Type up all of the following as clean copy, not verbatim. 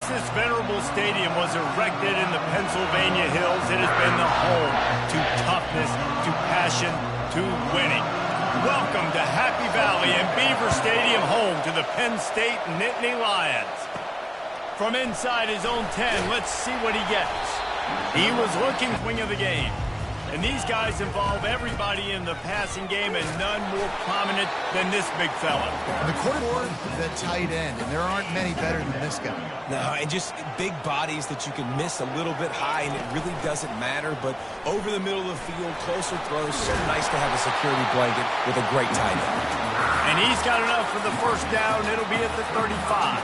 This venerable stadium was erected in the Pennsylvania hills. It has been the home to toughness, to passion, to winning. Welcome to Happy Valley and Beaver Stadium, home to the Penn State Nittany Lions. From inside his own 10, let's see what he gets. He was looking wing of the game. And these guys involve everybody in the passing game, and none more prominent than this big fella. The quarterback, the tight end, and there aren't many better than this guy. No, and just big bodies that you can miss a little bit high, and it really doesn't matter. But over the middle of the field, closer throws, so nice to have a security blanket with a great tight end. And he's got enough for the first down. It'll be at the 35.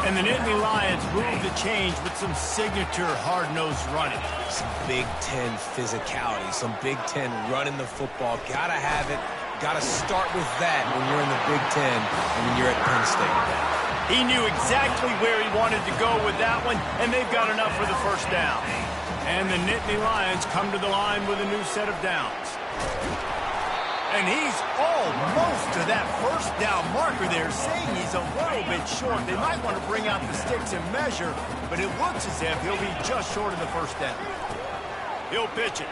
And the Nittany Lions move the change with some signature hard-nosed running. Some Big Ten physicality, some Big Ten running the football. Gotta have it. Gotta start with that when you're in the Big Ten and when you're at Penn State. He knew exactly where he wanted to go with that one, and they've got enough for the first down. And the Nittany Lions come to the line with a new set of downs. And he's almost to that first down marker there, saying he's a little bit short. They might want to bring out the sticks and measure, but it looks as if he'll be just short of the first down. He'll pitch it.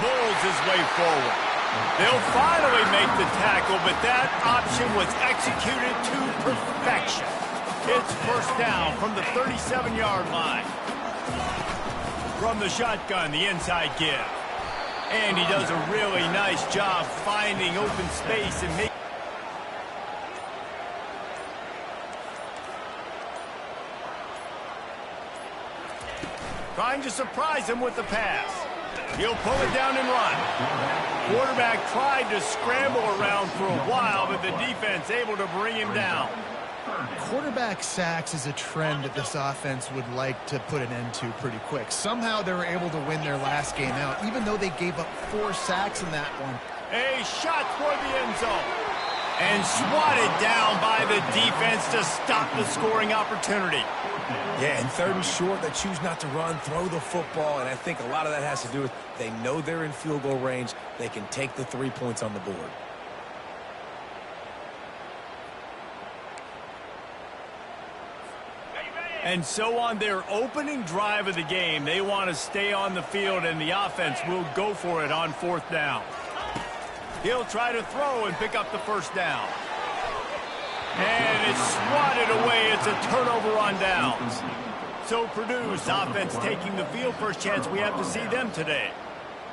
Bulls his way forward. They'll finally make the tackle, but that option was executed to perfection. It's first down from the 37-yard line. From the shotgun, the inside give. And he does a really nice job finding open space and making. Trying to surprise him with the pass. He'll pull it down and run. Quarterback tried to scramble around for a while, but the defense able to bring him down. Quarterback sacks is a trend that this offense would like to put an end to pretty quick. Somehow they were able to win their last game out, even though they gave up 4 sacks in that one. A shot toward the end zone. And swatted down by the defense to stop the scoring opportunity. Yeah, and third and short, they choose not to run, throw the football, and I think a lot of that has to do with they know they're in field goal range. They can take the 3 points on the board. And so on their opening drive of the game, they want to stay on the field, and the offense will go for it on 4th down. He'll try to throw and pick up the first down. And it's swatted away. It's a turnover on downs. So Purdue's offense taking the field. First chance we have to see them today.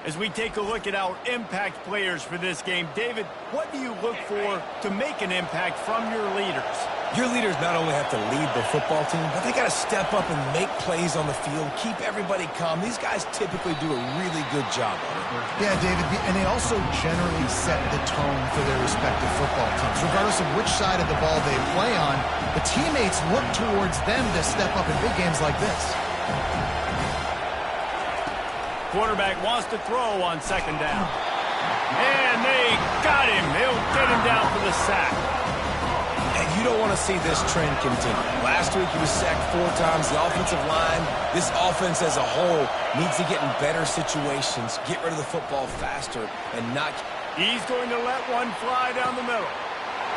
As we take a look at our impact players for this game, David, what do you look for to make an impact from your leaders? Your leaders not only have to lead the football team, but they got to step up and make plays on the field, keep everybody calm. These guys typically do a really good job on it. Yeah, David, and they also generally set the tone for their respective football teams. Regardless of which side of the ball they play on, the teammates look towards them to step up in big games like this. Quarterback wants to throw on 2nd down. And they got him. They'll get him down for the sack. And you don't want to see this trend continue. Last week he was sacked 4 times. The offensive line, this offense as a whole, needs to get in better situations, get rid of the football faster, and not... He's going to let one fly down the middle.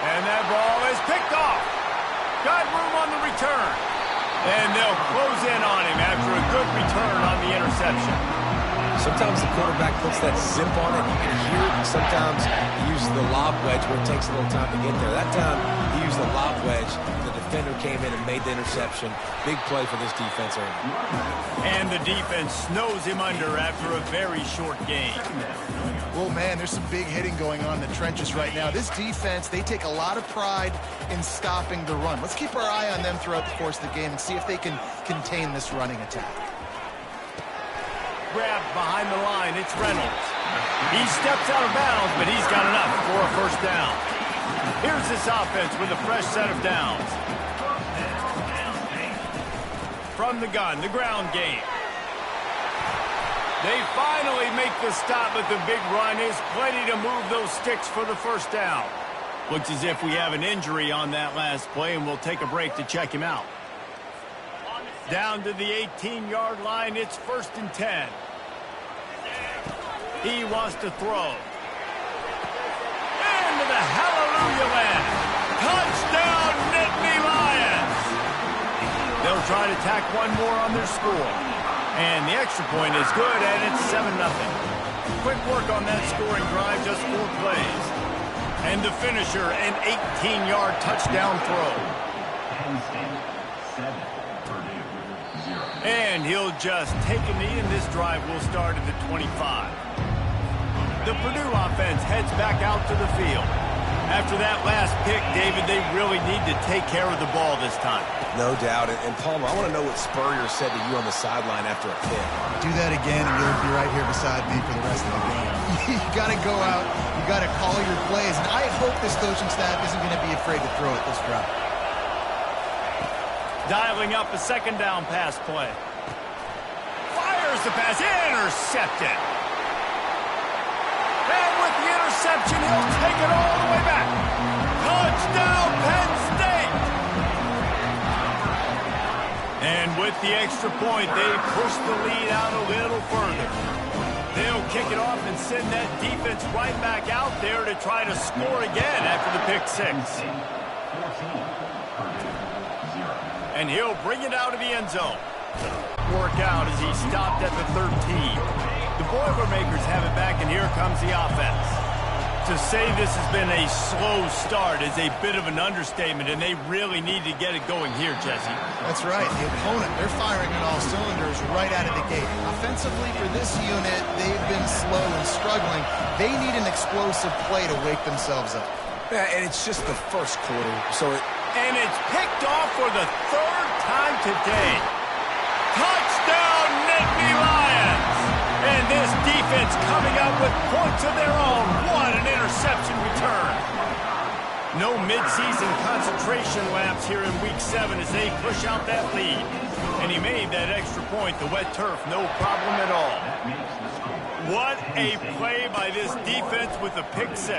And that ball is picked off. Got room on the return. And they'll close in on him after a good return on the interception. Sometimes the quarterback puts that zip on it. You can hear it. Sometimes he uses the lob wedge where it takes a little time to get there. That time he used the lob wedge. The defender came in and made the interception. Big play for this defense early. And the defense snows him under after a very short game. Well, man, there's some big hitting going on in the trenches right now. This defense, they take a lot of pride in stopping the run. Let's keep our eye on them throughout the course of the game and see if they can contain this running attack. Grabbed behind the line, it's Reynolds. He steps out of bounds, but he's got enough for a first down. Here's this offense with a fresh set of downs. From the gun, the ground game. They finally make the stop, but the big run is plenty to move those sticks for the first down. Looks as if we have an injury on that last play, and we'll take a break to check him out. Down to the 18-yard line, it's 1st and 10. He wants to throw. Into the hallelujah land. Touchdown, Nittany Lions! they'll try to tack one more on their score. And the extra point is good, and it's 7-0. Quick work on that scoring drive, just 4 plays. And the finisher, an 18-yard touchdown throw. And he'll just take a knee, and this drive will start at the 25. The Purdue offense heads back out to the field. After that last pick, David, they really need to take care of the ball this time. No doubt. And Palmer, I want to know what Spurrier said to you on the sideline after a pick. Do that again, and you'll be right here beside me for the rest of the game. You got to go out. You got to call your plays. And I hope this coaching staff isn't going to be afraid to throw at this drive. Dialing up a second down pass play. Fires the pass. Intercepted. And with the interception, he'll take it all the way back. Touchdown, Penn State! And with the extra point, they push the lead out a little further. They'll kick it off and send that defense right back out there to try to score again after the pick 6. And he'll bring it out of the end zone. Work out as he stopped at the 13. The Boilermakers have it back, and here comes the offense. To say this has been a slow start is a bit of an understatement, and they really need to get it going here, Jesse. That's right. The opponent, they're firing on all cylinders right out of the gate. Offensively, for this unit, they've been slow and struggling. They need an explosive play to wake themselves up. Yeah, and it's just the first quarter, so And it's picked off for the 3rd time today. Touchdown, Nittany Lions! And this defense coming up with points of their own. What an interception return. No midseason concentration laps here in Week 7 as they push out that lead. And he made that extra point, the wet turf, no problem at all. What a play by this defense with the pick 6.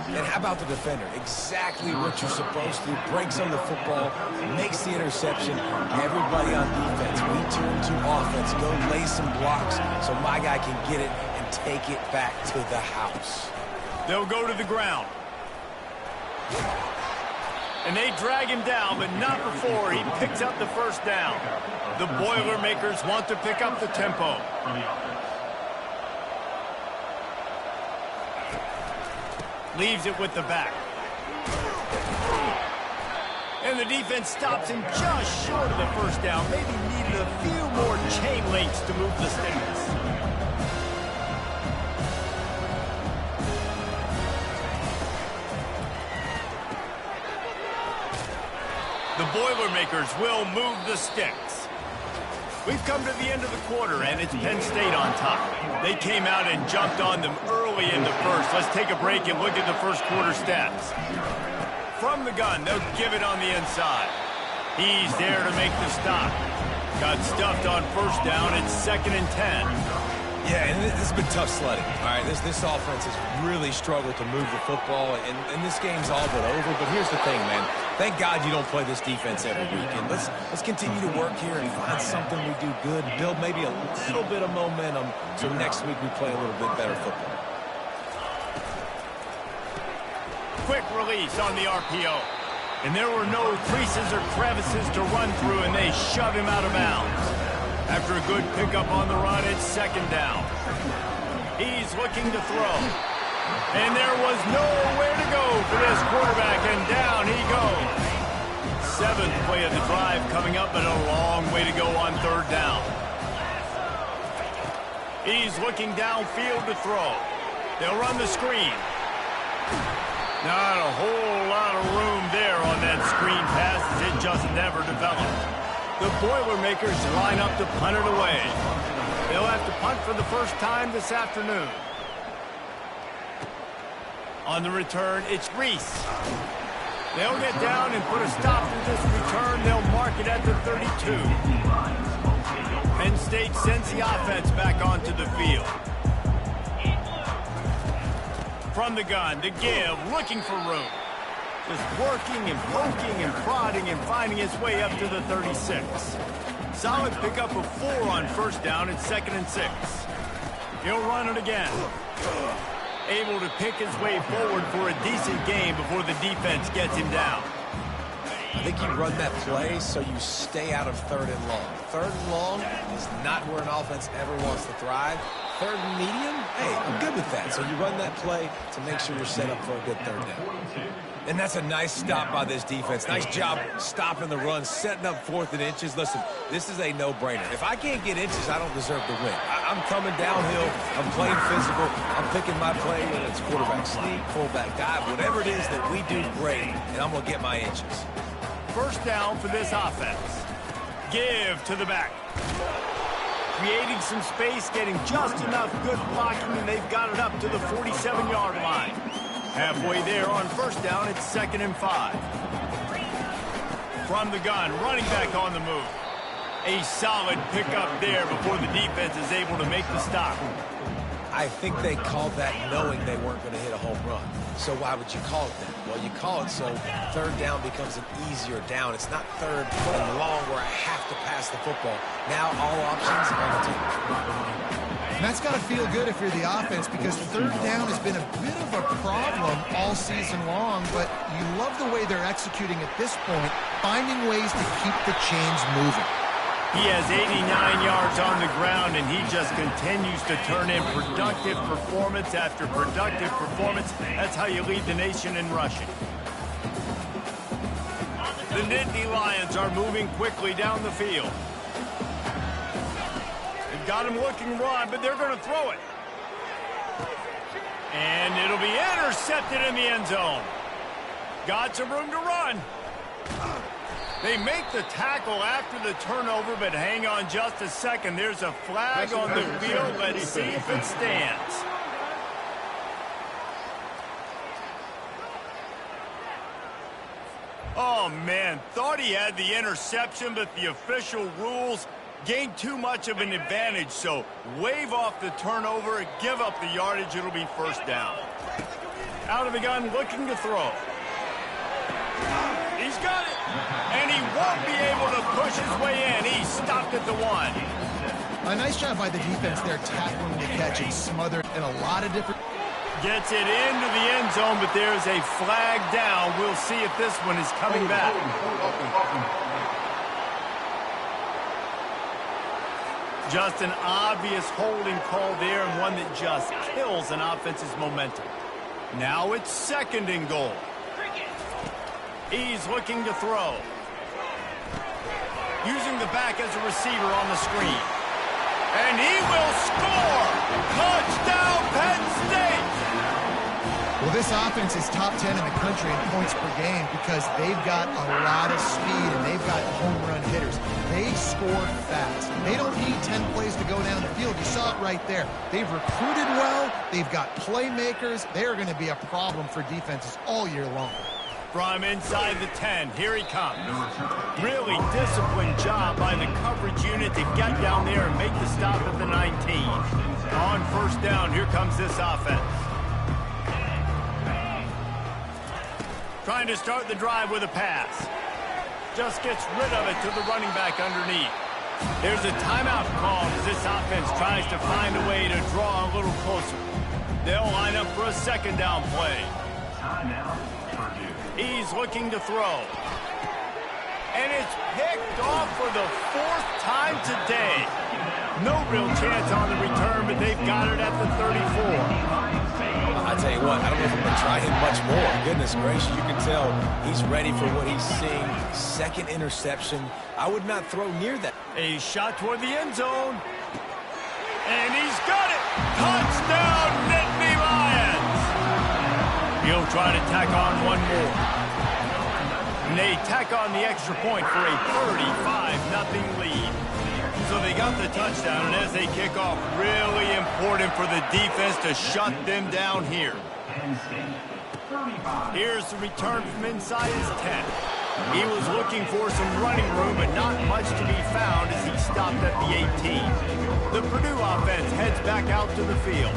And how about the defender? Exactly what you're supposed to. Breaks on the football, makes the interception. Everybody on defense, we turn to offense. Go lay some blocks so my guy can get it and take it back to the house. They'll go to the ground. And they drag him down, but not before he picks up the first down. The Boilermakers want to pick up the tempo. Leaves it with the back. And the defense stops him just short of the first down. Maybe needed a few more chain links to move the sticks. The Boilermakers will move the sticks. We've come to the end of the quarter, and it's Penn State on top. They came out and jumped on them early in the first. Let's take a break and look at the first quarter stats. From the gun, they'll give it on the inside. He's there to make the stop. Got stuffed on first down. It's 2nd and 10. Yeah, and this has been tough sledding. All right, this offense has really struggled to move the football, and this game's all but over. But here's the thing, man. Thank God you don't play this defense every week. And let's continue to work here and find something we do good, build maybe a little bit of momentum so next week we play a little bit better football. Quick release on the RPO. And there were no creases or crevices to run through, and they shove him out of bounds. After a good pickup on the run, it's 2nd down. He's looking to throw. And there was nowhere to go for this quarterback, and down he goes. 7th play of the drive coming up, but a long way to go on 3rd down. He's looking downfield to throw. They'll run the screen. Not a whole lot of room there on that screen pass as it just never developed. The Boilermakers line up to punt it away. They'll have to punt for the first time this afternoon. On the return, it's Reese. They'll get down and put a stop to this return. They'll mark it at the 32. Penn State sends the offense back onto the field. From the gun, the give, looking for room. Just working and poking and prodding and finding his way up to the 36. Solid pickup of 4 on first down. It's 2nd and 6. He'll run it again. Able to pick his way forward for a decent game before the defense gets him down. I think you run that play so you stay out of 3rd and long. 3rd and long is not where an offense ever wants to thrive. 3rd and medium, hey, I'm good with that. So you run that play to make sure you're set up for a good 3rd down. And that's a nice stop by this defense. Nice job stopping the run, setting up 4th and inches. Listen, this is a no-brainer. If I can't get inches, I don't deserve to win. I'm coming downhill. I'm playing physical. I'm picking my play, whether it's quarterback sneak, fullback dive, whatever it is that we do great, and I'm going to get my inches. First down for this offense. Give to the back. Creating some space, getting just enough good blocking, and they've got it up to the 47-yard line. Halfway there on first down, it's 2nd and 5. From the gun, running back on the move. A solid pickup there before the defense is able to make the stop. I think they called that knowing they weren't going to hit a home run. So why would you call it that? Well, you call it so 3rd down becomes an easier down. It's not 3rd and long where I have to pass the football. Now all options are on the table. And that's got to feel good if you're the offense, because 3rd down has been a bit of a problem all season long, but you love the way they're executing at this point, finding ways to keep the chains moving. He has 89 yards on the ground, and he just continues to turn in productive performance after productive performance. That's how you lead the nation in rushing. The Nittany Lions are moving quickly down the field. They've got him looking run, but they're going to throw it. And it'll be intercepted in the end zone. Got some room to run. They make the tackle after the turnover, but hang on just a second. There's a flag on the field. Let's see if it stands. Oh, man, thought he had the interception, but the official rules gained too much of an advantage, so wave off the turnover and give up the yardage. It'll be first down. Out of the gun, looking to throw. He's got it, and he won't be able to push his way in. He stopped at the 1. A nice job by the defense there, tackling the catch and smothered in a lot of different... Gets it into the end zone, but there's a flag down. We'll see if this one is coming back. Just an obvious holding call there, and one that just kills an offense's momentum. Now it's 2nd and goal. He's looking to throw. Using the back as a receiver on the screen. And he will score! Touchdown, Penn State! Well, this offense is top 10 in the country in points per game because they've got a lot of speed and they've got home run hitters. They score fast. They don't need 10 plays to go down the field. You saw it right there. They've recruited well. They've got playmakers. They're going to be a problem for defenses all year long. From inside the 10, here he comes. Really disciplined job by the coverage unit to get down there and make the stop at the 19. On first down, here comes this offense. Trying to start the drive with a pass. Just gets rid of it to the running back underneath. There's a timeout called as this offense tries to find a way to draw a little closer. They'll line up for a 2nd down play. Timeout. He's looking to throw. And it's picked off for the 4th time today. No real chance on the return, but they've got it at the 34. I tell you what, I don't know if I'm going to try him much more. Goodness gracious, you can tell he's ready for what he's seeing. 2nd interception. I would not throw near that. A shot toward the end zone. And he's got it. Touchdown, Nittany Lions. He'll try to tack on one more. And they tack on the extra point for a 35-0 lead. So they got the touchdown, and as they kick off, really important for the defense to shut them down here. Here's the return from inside his 10. He was looking for some running room, but not much to be found as he stopped at the 18. The Purdue offense heads back out to the field.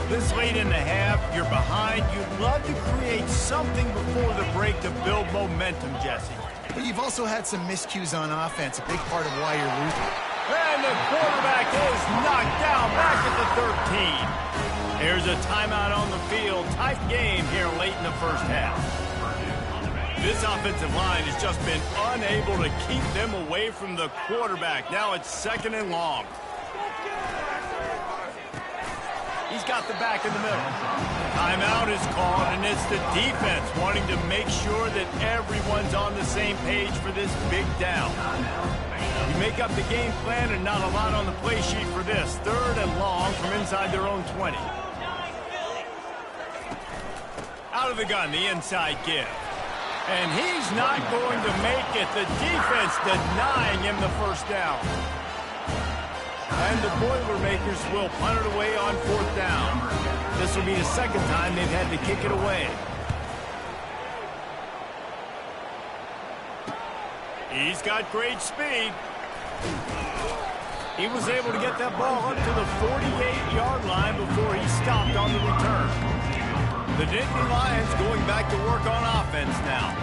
This late in the half, you're behind. You'd love to create something before the break to build momentum, Jesse. But you've also had some miscues on offense, a big part of why you're losing. And the quarterback is knocked down back at the 13. There's a timeout on the field. Tight game here late in the first half. This offensive line has just been unable to keep them away from the quarterback. Now it's 2nd and long. He's got the back in the middle. Timeout is called, and it's the defense wanting to make sure that everyone's on the same page for this big down. You make up the game plan and not a lot on the play sheet for this. 3rd and long from inside their own 20. Out of the gun, the inside give. And he's not going to make it. The defense denying him the first down. And the Boilermakers will punt it away on 4th down. This will be the 2nd time they've had to kick it away. He's got great speed. He was able to get that ball up to the 48-yard line before he stopped on the return. The Nittany Lions going back to work on offense now.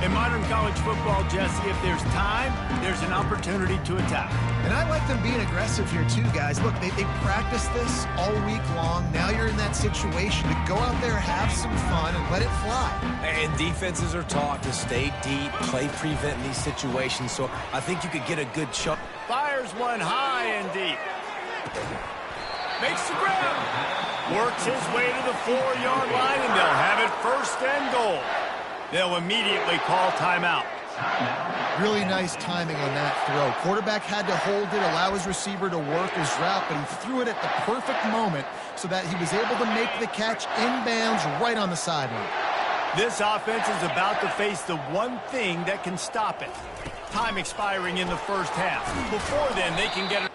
In modern college football, Jesse, if there's time, there's an opportunity to attack. And I like them being aggressive here too, guys. Look, they practiced this all week long. Now you're in that situation to go out there, have some fun, and let it fly. And defenses are taught to stay deep, play prevent in these situations. So I think you could get a good chunk. Fires one high and deep. Makes the grab. Works his way to the 4-yard line, and they'll have it 1st and goal. They'll immediately call timeout. Really nice timing on that throw. Quarterback had to hold it, allow his receiver to work his route, but he threw it at the perfect moment so that he was able to make the catch inbounds right on the sideline. This offense is about to face the one thing that can stop it. Time expiring in the first half. Before then, they can get it.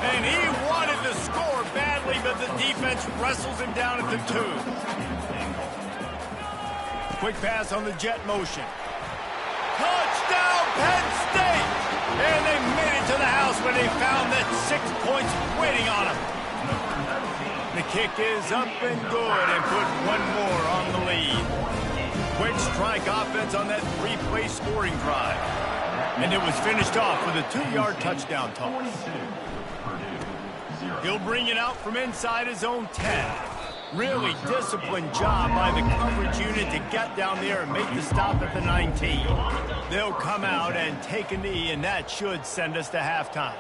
And he wanted to score badly, but the defense wrestles him down at the 2. Quick pass on the jet motion. Touchdown, Penn State! And they made it to the house when they found that 6 points waiting on them. The kick is up and good and put one more on the lead. Quick strike offense on that 3-play scoring drive. And it was finished off with a 2-yard touchdown toss. He'll bring it out from inside his own 10. Really disciplined job by the coverage unit to get down there and make the stop at the 19. They'll come out and take a knee, and that should send us to halftime.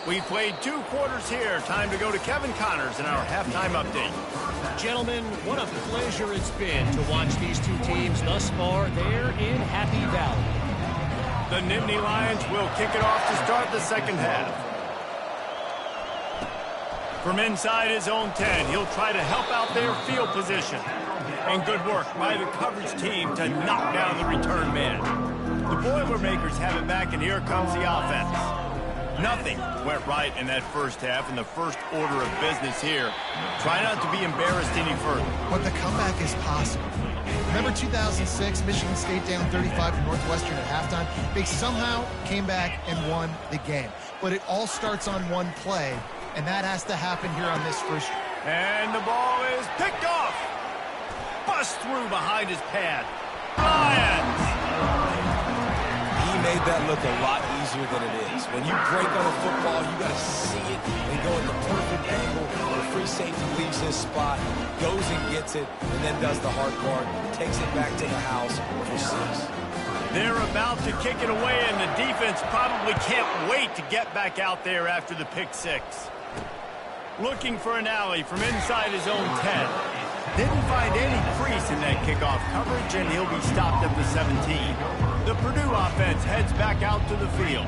We played 2 quarters here. Time to go to Kevin Connors in our halftime update. Gentlemen, what a pleasure it's been to watch these 2 teams thus far there in Happy Valley. The Nittany Lions will kick it off to start the 2nd half. From inside his own 10, he'll try to help out their field position. And good work by the coverage team to knock down the return man. The Boilermakers have it back, and here comes the offense. Nothing went right in that first half, and the first order of business here. Try not to be embarrassed any further. But the comeback is possible. Remember 2006, Michigan State down 35 to Northwestern at halftime? They somehow came back and won the game. But it all starts on one play, and that has to happen here on this first. And the ball is picked off. Bust through behind his pad. Lions! He made that look a lot easier than it is. When you break on a football, you got to see it and go in the perfect angle. The free safety leaves his spot, goes and gets it, and then does the hard part, takes it back to the house for 6. They're about to kick it away, and the defense probably can't wait to get back out there after the pick 6. Looking for an alley from inside his own 10. Didn't find any crease in that kickoff coverage, and he'll be stopped at the 17. The Purdue offense heads back out to the field.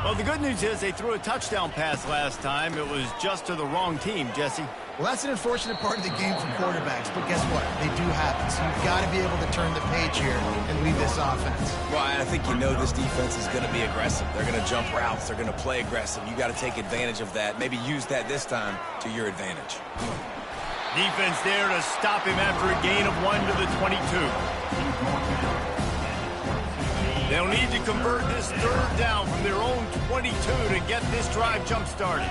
Well, the good news is they threw a touchdown pass last time. It was just to the wrong team, Jesse. Well, that's an unfortunate part of the game for quarterbacks, but guess what? They do happen, so you've got to be able to turn the page here and lead this offense. Well, I think you know this defense is going to be aggressive. They're going to jump routes. They're going to play aggressive. You got to take advantage of that. Maybe use that this time to your advantage. Defense there to stop him after a gain of 1 to the 22. They'll need to convert this 3rd down from their own 22 to get this drive jump-started.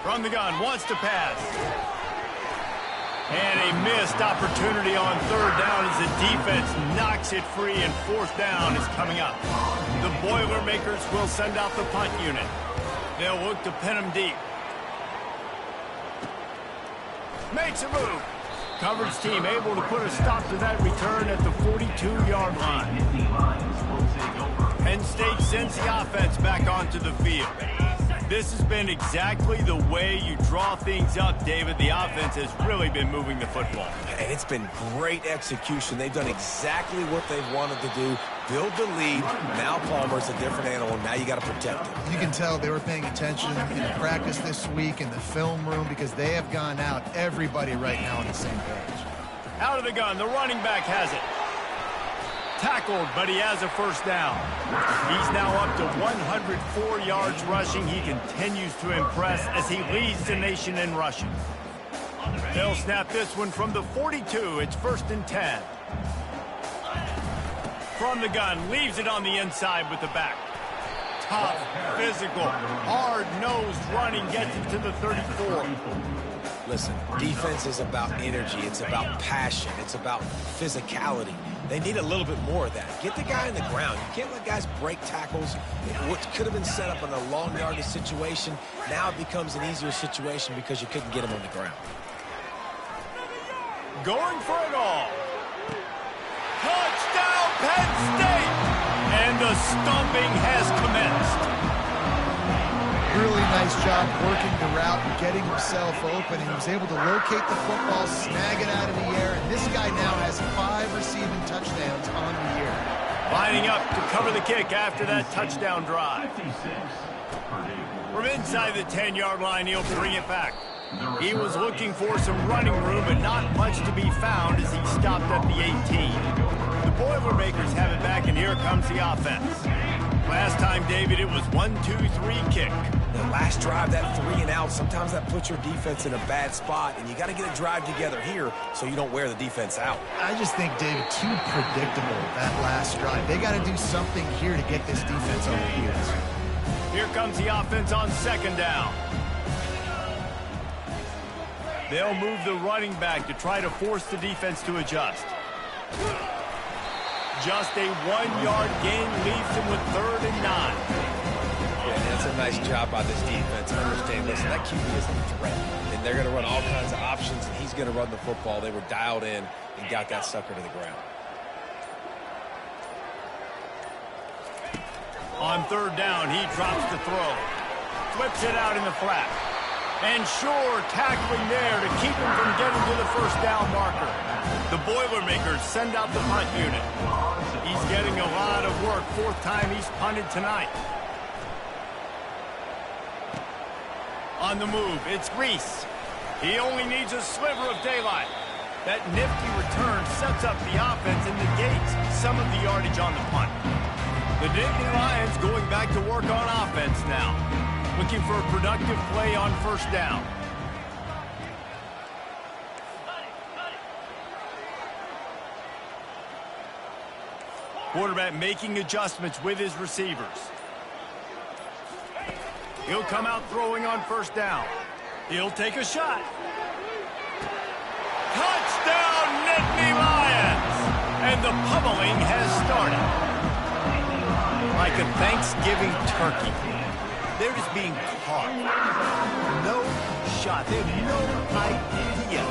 From the gun, wants to pass. And a missed opportunity on 3rd down as the defense knocks it free, and 4th down is coming up. The Boilermakers will send out the punt unit. They'll look to pin him deep. makes a move. Coverage team able to put a stop to that return at the 42-yard line. Penn State sends the offense back onto the field. This has been exactly the way you draw things up, David. The offense has really been moving the football. And it's been great execution. They've done exactly what they've wanted to do. Build the lead. Now Palmer's a different animal. Now you got to protect him. You can tell they were paying attention in practice this week in the film room because they have gone out, everybody right now on the same page. Out of the gun, the running back has it. Tackled, but he has a first down. He's now up to 104 yards rushing. He continues to impress as he leads the nation in rushing. They'll snap this one from the 42. It's 1st and 10. From the gun, leaves it on the inside with the back. Tough, physical, hard-nosed running, gets it to the 34. Listen, defense is about energy. It's about passion. It's about physicality. They need a little bit more of that. Get the guy in the ground. You can't let guys break tackles. What could have been set up in a long yardage situation, now it becomes an easier situation because you couldn't get him on the ground. Going for it all. Touchdown, Penn State! And the stomping has commenced. Really nice job working the route and getting himself open, and he was able to locate the football, snag it out of the air, and this guy now has 5 receiving touchdowns on the year. Lining up to cover the kick after that touchdown drive. From inside the 10-yard line, he'll bring it back. He was looking for some running room, but not much to be found as he stopped at the 18. The Boilermakers have it back, and here comes the offense. Last time, David, it was 1-2-3 kick. The last drive, that 3 and out, sometimes that puts your defense in a bad spot, and you got to get a drive together here so you don't wear the defense out. I just think, David, too predictable, that last drive. They got to do something here to get this defense on their heels. Here comes the offense on 2nd down. They'll move the running back to try to force the defense to adjust. Just a 1-yard gain leaves him with 3rd and 9. Yeah, that's a nice job by this defense. Understand, listen, that QB is a threat, and they're going to run all kinds of options, and he's going to run the football. They were dialed in and got that sucker to the ground. On 3rd down, he drops the throw. Flips it out in the flat. And sure, tackling there to keep him from getting to the 1st down marker. The Boilermakers send out the punt unit. He's getting a lot of work. 4th time he's punted tonight. On the move, it's Reese. He only needs a sliver of daylight. That nifty return sets up the offense and negates some of the yardage on the punt. The Nittany Lions going back to work on offense now. Looking for a productive play on 1st down. Quarterback making adjustments with his receivers. He'll come out throwing on 1st down. He'll take a shot. Touchdown, Nittany Lions! And the pummeling has started. Like a Thanksgiving turkey. They're just being caught. No shot. They have no idea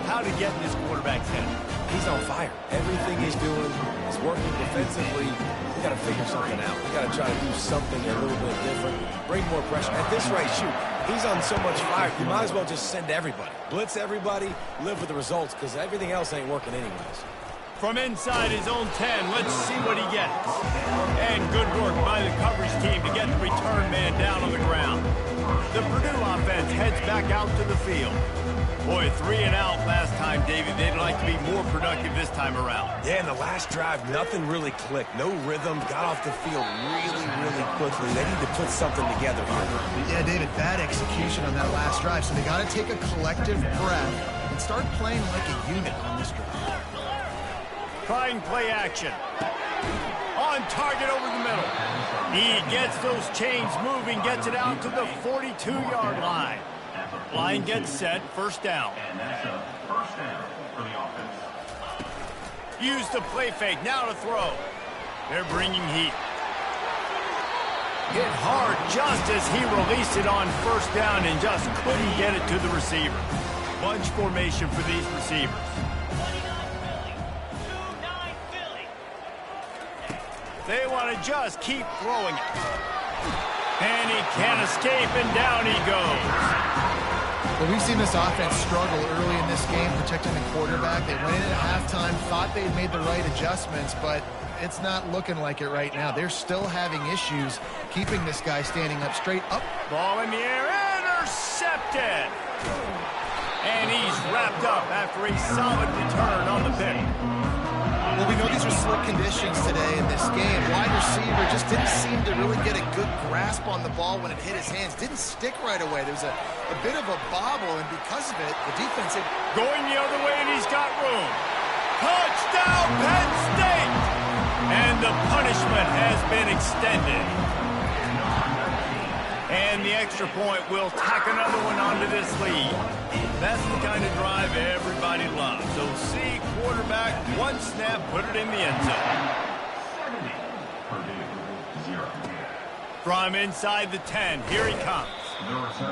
how to get in this quarterback's head. He's on fire. Everything he's doing is working defensively. We got to figure something out. We got to try to do something a little bit different. Bring more pressure. At this rate, shoot, he's on so much fire, you might as well just send everybody. Blitz everybody, live with the results, because everything else ain't working anyways. From inside his own 10, let's see what he gets. And good work by the coverage team to get the return man down on the ground. The Purdue offense heads back out to the field. Boy, 3 and out last time, David. They'd like to be more productive this time around. Yeah, in the last drive, nothing really clicked. No rhythm. Got off the field really quickly. They need to put something together here. Yeah, David, bad execution on that last drive. So they got to take a collective breath and start playing like a unit on this drive. Trying play action. On target over the middle. He gets those chains moving, gets it out to the 42-yard line. Line gets set, 1st down. And that's a 1st down for the offense. Use the play fake, now to throw. They're bringing heat. Hit hard just as he released it on 1st down and just couldn't get it to the receiver. bunch formation for these receivers. They want to just keep throwing it. And he can't escape, and down he goes. Well, we've seen this offense struggle early in this game protecting the quarterback. They went in at halftime, thought they'd made the right adjustments, but it's not looking like it right now. They're still having issues keeping this guy standing up straight up. Ball in the air, intercepted. And he's wrapped up after a solid return on the pick. Well, we know these are slick conditions today in this game. Wide receiver just didn't seem to really get a good grasp on the ball when it hit his hands. Didn't stick right away. There was a bit of a bobble, and because of it, the defense... Going the other way, and he's got room. Touchdown, Penn State! And the punishment has been extended. And the extra point will tack another one onto this lead. That's the kind of drive everybody loves. So see quarterback, one snap, put it in the end zone. From inside the 10, here he comes.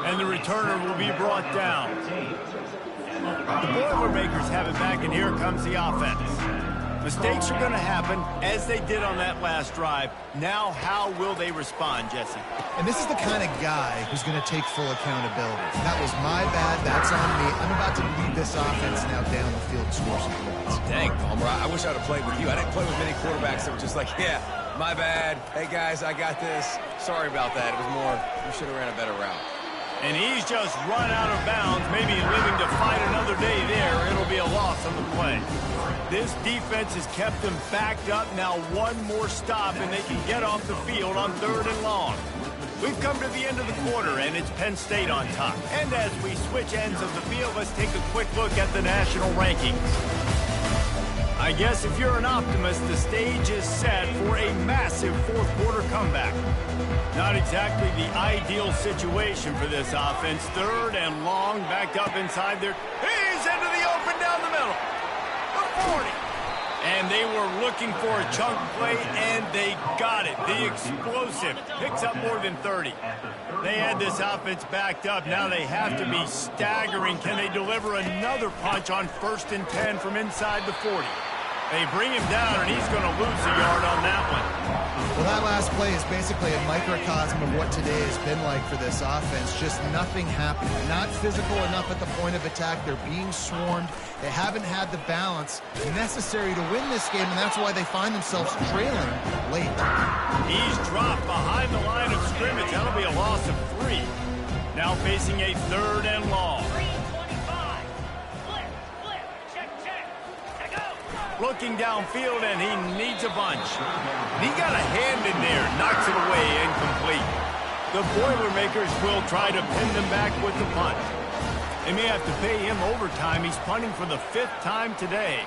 And the returner will be brought down. The Boilermakers have it back, and here comes the offense. Mistakes are going to happen, as they did on that last drive. Now, how will they respond, Jesse? And this is the kind of guy who's going to take full accountability. That was my bad. That's on me. I'm about to lead this offense now down the field and score some points. Dang, Palmer, I wish I would have played with you. I didn't play with many quarterbacks that were just like, yeah, my bad. Hey, guys, I got this. Sorry about that. It was more, we should have ran a better route. And he's just run out of bounds, maybe living to fight another day there. It'll be a loss on the play. This defense has kept them backed up. Now one more stop, and they can get off the field on 3rd and long. We've come to the end of the quarter, and it's Penn State on top. And as we switch ends of the field, let's take a quick look at the national rankings. I guess if you're an optimist, the stage is set for a massive fourth-quarter comeback. Not exactly the ideal situation for this offense. 3rd and long, backed up inside there. He's into the open down the middle. The 40. And they were looking for a chunk play, and they got it. The explosive picks up more than 30. They had this offense backed up. Now they have to be staggering. Can they deliver another punch on 1st and 10 from inside the 40? They bring him down, and he's going to lose a yard on that one. Well, that last play is basically a microcosm of what today has been like for this offense. Just nothing happening. Not physical enough at the point of attack. They're being swarmed. They haven't had the balance necessary to win this game, and that's why they find themselves trailing late. He's dropped behind the line of scrimmage. That'll be a loss of 3. Now facing a 3rd and long. Looking downfield, and he needs a bunch. He got a hand in there, knocks it away, incomplete. The Boilermakers will try to pin them back with the punt. They may have to pay him overtime. He's punting for the 5th time today.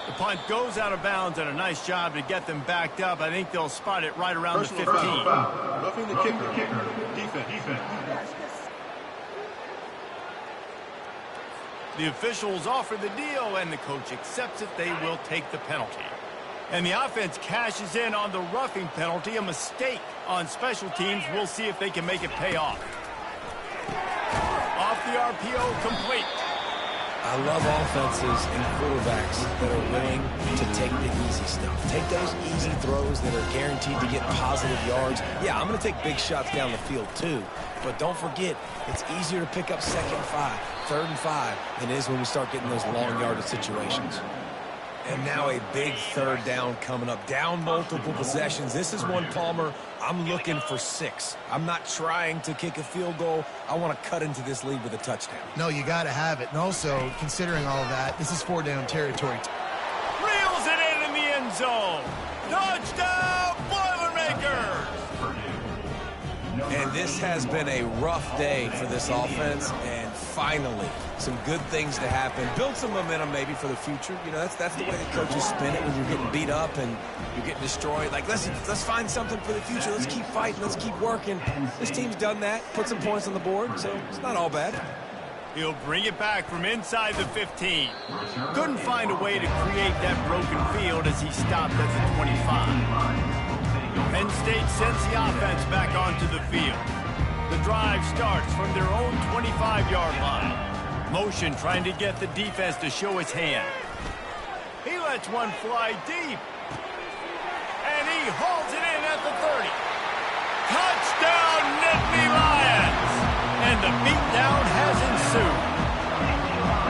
The punt goes out of bounds, and a nice job to get them backed up. I think they'll spot it right around the 15. Roughing the kicker. Defense. The officials offer the deal, and the coach accepts it. They will take the penalty. And the offense cashes in on the roughing penalty, a mistake on special teams. We'll see if they can make it pay off. Off the RPO, complete. I love offenses and quarterbacks that are willing to take the easy stuff. Take those easy throws that are guaranteed to get positive yards. Yeah, I'm going to take big shots down the field too. But don't forget, it's easier to pick up 2nd and 5, 3rd and 5 than it is when we start getting those long yardage situations. And now a big 3rd down coming up. Down multiple possessions. This is one, Palmer, I'm looking for 6. I'm not trying to kick a field goal. I want to cut into this lead with a touchdown. No, you got to have it. And also, considering all of that, this is 4-down territory. Reels it in the end zone. Touchdown, Boilermakers! And this has been a rough day for this offense, and finally, some good things to happen. Build some momentum maybe for the future. You know, that's the way the coaches spin it when you're getting beat up and you're getting destroyed. Like, let's find something for the future. Let's keep fighting. Let's keep working. This team's done that, put some points on the board, so it's not all bad. He'll bring it back from inside the 15. Couldn't find a way to create that broken field as he stopped at the 25. Penn State sends the offense back onto the field. The drive starts from their own 25-yard line. Motion trying to get the defense to show his hand. He lets one fly deep. And he hauls it in at the 30. Touchdown, Nittany Lions! And the beatdown has ensued.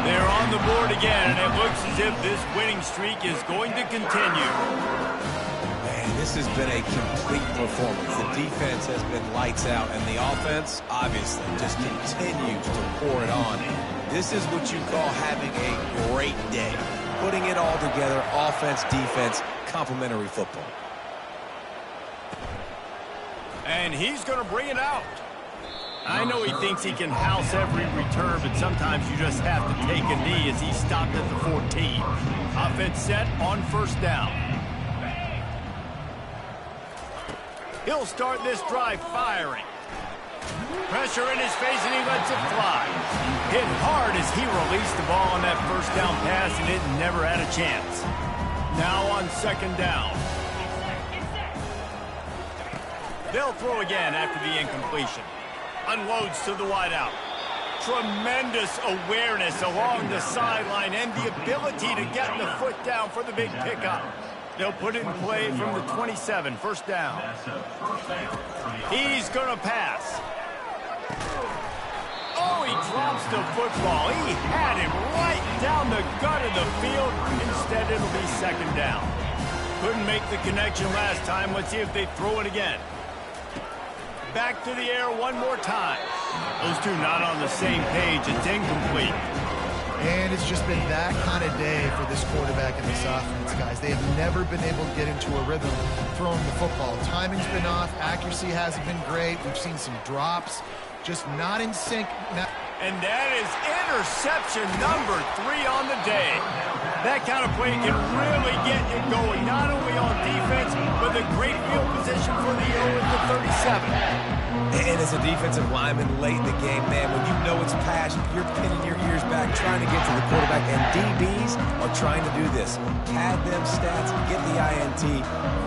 They're on the board again, and it looks as if this winning streak is going to continue. Man, this has been a complete performance. The defense has been lights out, and the offense, obviously, just continues to pour it on. This is what you call having a great day. Putting it all together, offense, defense, complementary football. And he's going to bring it out. I know he thinks he can house every return, but sometimes you just have to take a knee as he stopped at the 14. Offense set on first down. He'll start this drive firing. Pressure in his face, and he lets it fly. Hit hard as he released the ball on that first down pass, and it never had a chance. Now on second down. They'll throw again after the incompletion. Unloads to the wideout. Tremendous awareness along the sideline and the ability to get the foot down for the big pickup. They'll put it in play from the 27, first down. He's going to pass. Oh, he drops the football. He had him right down the gut of the field. Instead, it'll be second down. Couldn't make the connection last time. Let's see if they throw it again. Back to the air one more time. Those two not on the same page. It's incomplete. And it's just been that kind of day for this quarterback and this offense, guys. They have never been able to get into a rhythm throwing the football. Timing's been off. Accuracy hasn't been great. We've seen some drops. Just not in sync. And that is interception number 3 on the day. That kind of play can really get you going, not only on defense, but the great field position for the 0 at the 37. And as a defensive lineman late in the game, man, when you know it's past, you're pinning your ears back, trying to get to the quarterback, and DBs are trying to do this. Pad them stats, get the INT.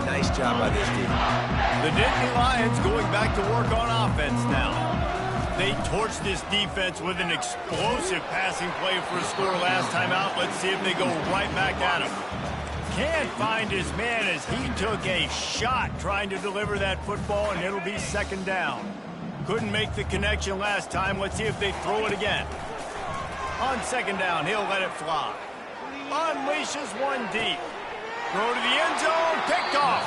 Nice job by this team. The Nittany Lions going back to work on offense now. They torched this defense with an explosive passing play for a score last time out. Let's see if they go right back at him. Can't find his man as he took a shot trying to deliver that football, and it'll be second down. Couldn't make the connection last time. Let's see if they throw it again. On second down, he'll let it fly. Unleashes one deep. Throw to the end zone, picked off.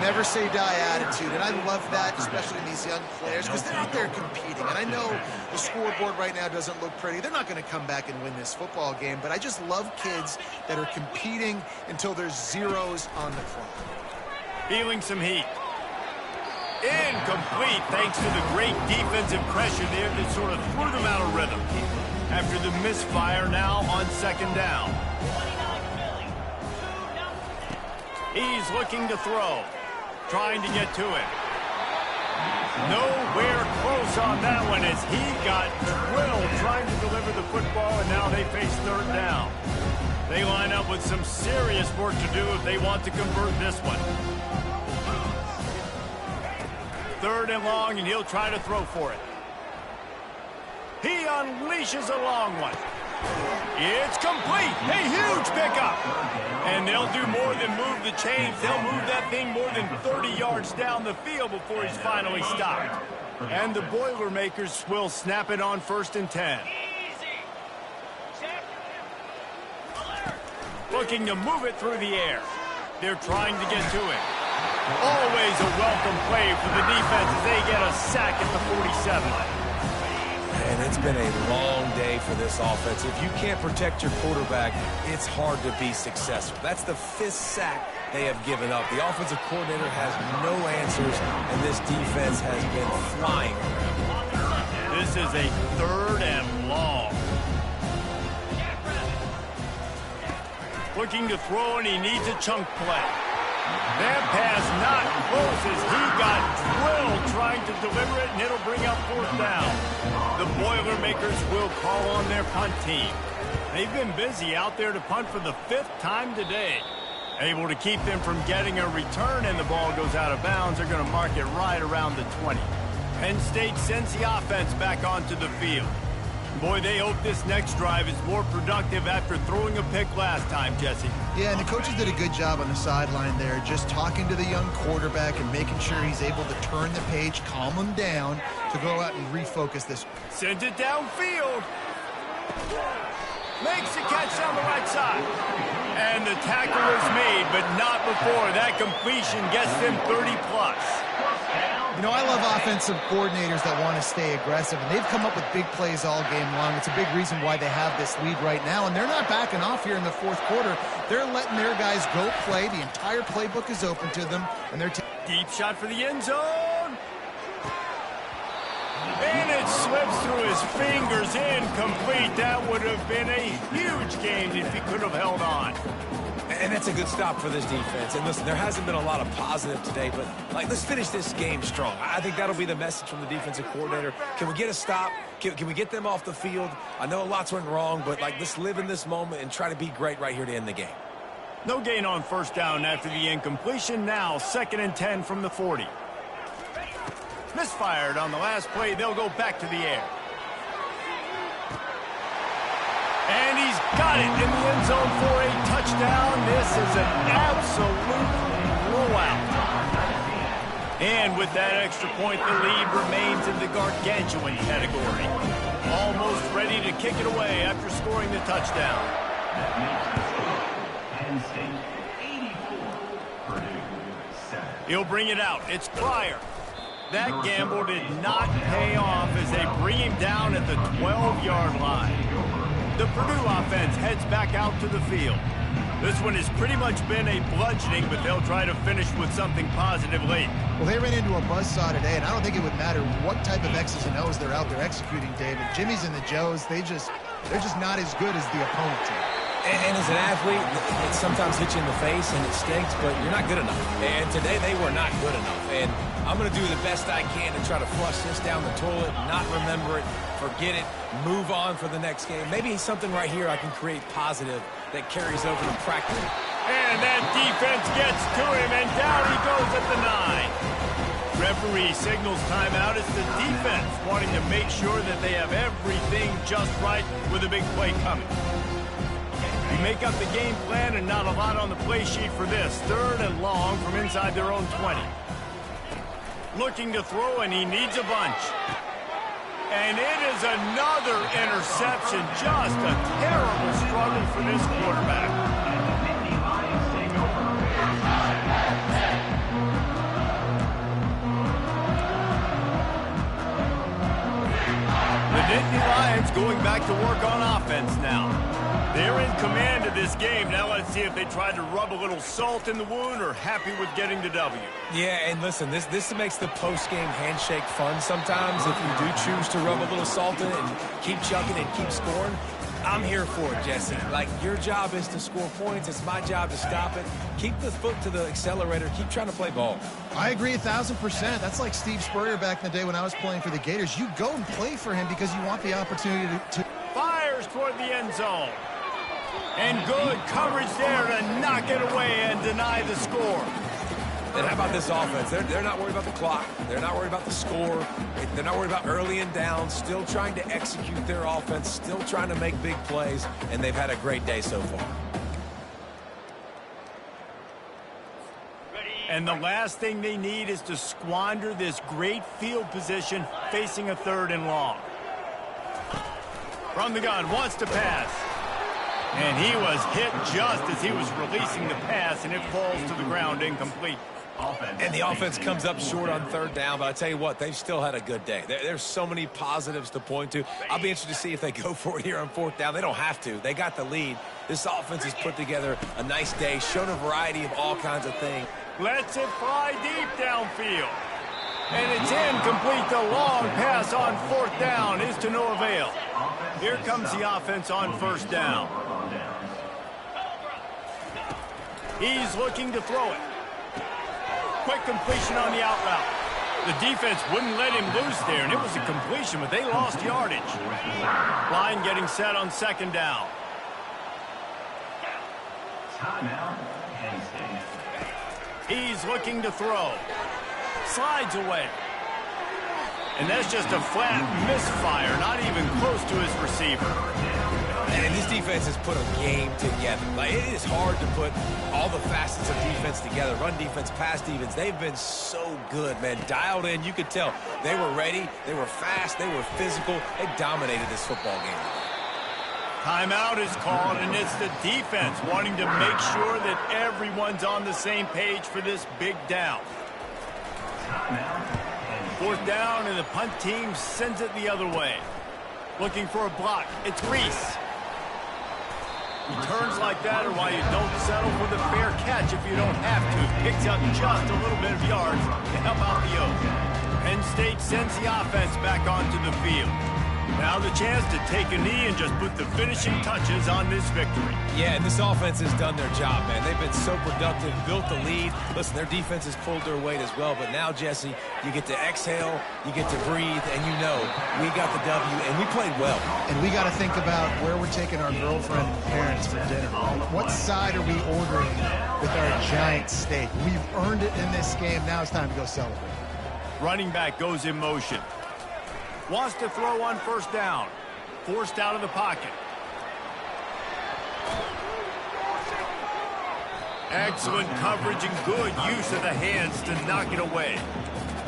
Never say die attitude, and I love that, especially in these young players, because they're out there competing. And I know the scoreboard right now doesn't look pretty. They're not going to come back and win this football game, but I just love kids that are competing until there's zeros on the clock. Feeling some heat. Incomplete, thanks to the great defensive pressure there that sort of threw them out of rhythm. After the misfire, now on second down. He's looking to throw. Trying to get to it. Nowhere close on that one as he got drilled trying to deliver the football, and now they face third down. They line up with some serious work to do if they want to convert this one. Third and long, and he'll try to throw for it. He unleashes a long one. It's complete. A huge pickup. And they'll do more than move the chains. They'll move that thing more than 30 yards down the field before he's finally stopped. And the Boilermakers will snap it on first and 10. Looking to move it through the air. They're trying to get to it. Always a welcome play for the defense as they get a sack at the 47. And it's been a long day for this offense. If you can't protect your quarterback, it's hard to be successful. That's the 5th sack they have given up. The offensive coordinator has no answers, and this defense has been flying around. This is a third and long. Looking to throw, and he needs a chunk play. That pass not close as he got drilled trying to deliver it, and it'll bring up fourth down. The Boilermakers will call on their punt team. They've been busy out there to punt for the 5th time today. Able to keep them from getting a return, and the ball goes out of bounds. They're going to mark it right around the 20. Penn State sends the offense back onto the field. Boy, they hope this next drive is more productive after throwing a pick last time, Jesse. Yeah, and the coaches did a good job on the sideline there, just talking to the young quarterback and making sure he's able to turn the page, calm him down to go out and refocus this. Sends it downfield. Makes the catch down the right side. And the tackle is made, but not before. That completion gets them 30+. You know, I love offensive coordinators that want to stay aggressive, and they've come up with big plays all game long. It's a big reason why they have this lead right now, and they're not backing off here in the fourth quarter. They're letting their guys go play. The entire playbook is open to them, and they're deep shot for the end zone. And it slips through his fingers, incomplete. That would have been a huge gain if he could have held on. And that's a good stop for this defense. And listen, there hasn't been a lot of positive today, but let's finish this game strong. I think that'll be the message from the defensive coordinator. Can we get a stop? Can we get them off the field? I know lots went wrong, but let's live in this moment and try to be great right here to end the game. No gain on first down after the incompletion. Now 2nd and 10 from the 40. Misfired on the last play. They'll go back to the air. And he's got it in the end zone for a touchdown. This is an absolute blowout. And with that extra point, the lead remains in the gargantuan category. Almost ready to kick it away after scoring the touchdown. Penn State 84, Purdue 7. He'll bring it out. It's Pryor. That gamble did not pay off as they bring him down at the 12-yard line. The Purdue offense heads back out to the field. This one has pretty much been a bludgeoning, but they'll try to finish with something positive late. Well, they ran into a buzzsaw today, and I don't think it would matter what type of X's and O's they're out there executing, David. Jimmy's and the Joes, they're just not as good as the opponent team. And as an athlete, it sometimes hits you in the face and it stinks, but you're not good enough. And today they were not good enough. And I'm going to do the best I can to try to flush this down the toilet, not remember it, forget it, move on for the next game. Maybe something right here I can create positive that carries over to practice. And that defense gets to him, and down he goes at the 9. Referee signals timeout. It's the defense wanting to make sure that they have everything just right with a big play coming. You make up the game plan and not a lot on the play sheet for this. 3rd and long from inside their own 20. Looking to throw, and he needs a bunch. And it is another interception. Just a terrible struggle for this quarterback. The Nittany Lions going back to work on offense now. They're in command of this game. Now let's see if they try to rub a little salt in the wound or happy with getting the W. Yeah, and listen, this makes the post-game handshake fun sometimes. If you do choose to rub a little salt in it and keep chucking and keep scoring, I'm here for it, Jesse. Your job is to score points. It's my job to stop it. Keep the foot to the accelerator. Keep trying to play ball. I agree 1,000%. That's like Steve Spurrier back in the day when I was playing for the Gators. You go and play for him because you want the opportunity to... Fires toward the end zone. And good coverage there to knock it away and deny the score. And how about this offense? They're not worried about the clock. They're not worried about the score. They're not worried about early and down. Still trying to execute their offense. Still trying to make big plays. And they've had a great day so far. And the last thing they need is to squander this great field position facing a 3rd and long. From the gun, wants to pass. And he was hit just as he was releasing the pass, and it falls to the ground incomplete. And the offense comes up short on 3rd down, but I tell you what, they've still had a good day. There's so many positives to point to. I'll be interested to see if they go for it here on 4th down. They don't have to. They got the lead. This offense has put together a nice day, shown a variety of all kinds of things. Lets it fly deep downfield. And it's incomplete. The long pass on 4th down is to no avail. Here comes the offense on 1st down. He's looking to throw it. Quick completion on the out route. The defense wouldn't let him loose there, and it was a completion, but they lost yardage. Line getting set on 2nd down. Timeout, Penn State. He's looking to throw. Slides away. And that's just a flat misfire, not even close to his receiver. And this defense has put a game together. Like, it is hard to put all the facets of defense together. Run defense, pass defense. They've been so good, man. Dialed in. You could tell they were ready. They were fast. They were physical. They dominated this football game. Timeout is called, and it's the defense wanting to make sure that everyone's on the same page for this big down. Fourth down, and the punt team sends it the other way. Looking for a block. It's Reese. Returns like that are why you don't settle for the fair catch if you don't have to. Picks up just a little bit of yards to help out the Oaks. Penn State sends the offense back onto the field. Now the chance to take a knee and just put the finishing touches on this victory. Yeah, and this offense has done their job, man. They've been so productive, built the lead. Listen, their defense has pulled their weight as well. But now, Jesse, you get to exhale, you get to breathe, and you know we got the W, and we played well. And we got to think about where we're taking our girlfriend and parents for dinner. What side are we ordering with our giant steak? We've earned it in this game. Now it's time to go celebrate. Running back goes in motion. Wants to throw on first down. Forced out of the pocket. Excellent coverage and good use of the hands to knock it away.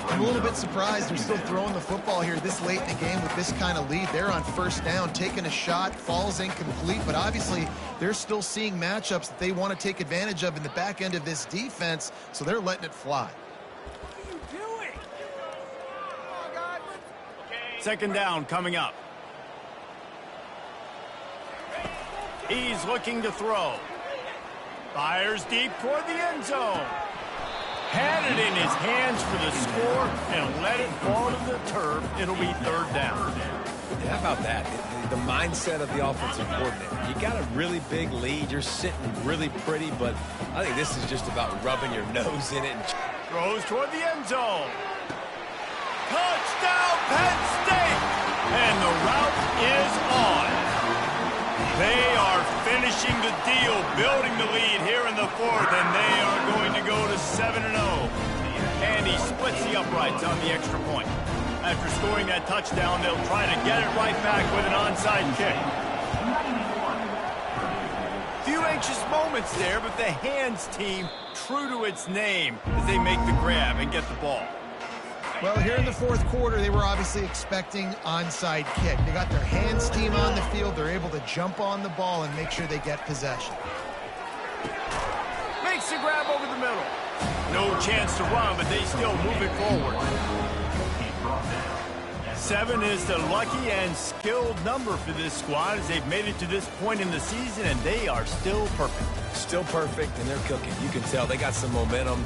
I'm a little bit surprised they're still throwing the football here this late in the game with this kind of lead. They're on first down, taking a shot, falls incomplete, but obviously they're still seeing matchups that they want to take advantage of in the back end of this defense, so they're letting it fly. Second down coming up. He's looking to throw. Fires deep toward the end zone. Had it in his hands for the score and let it fall to the turf. It'll be third down. How about that? The mindset of the offensive coordinator. You got a really big lead. You're sitting really pretty, but I think this is just about rubbing your nose in it. Throws toward the end zone. Touchdown, Penn State! And the route is on. They are finishing the deal, building the lead here in the fourth, and they are going to go to 7-0. And he splits the uprights on the extra point. After scoring that touchdown, they'll try to get it right back with an onside kick. Few anxious moments there, but the hands team true to its name as they make the grab and get the ball. Well, here in the fourth quarter, they were obviously expecting onside kick. They got their hands team on the field. They're able to jump on the ball and make sure they get possession. Makes the grab over the middle. No chance to run, but they still move it forward. 7 is the lucky and skilled number for this squad as they've made it to this point in the season, and they are still perfect. Still perfect, and they're cooking. You can tell they got some momentum.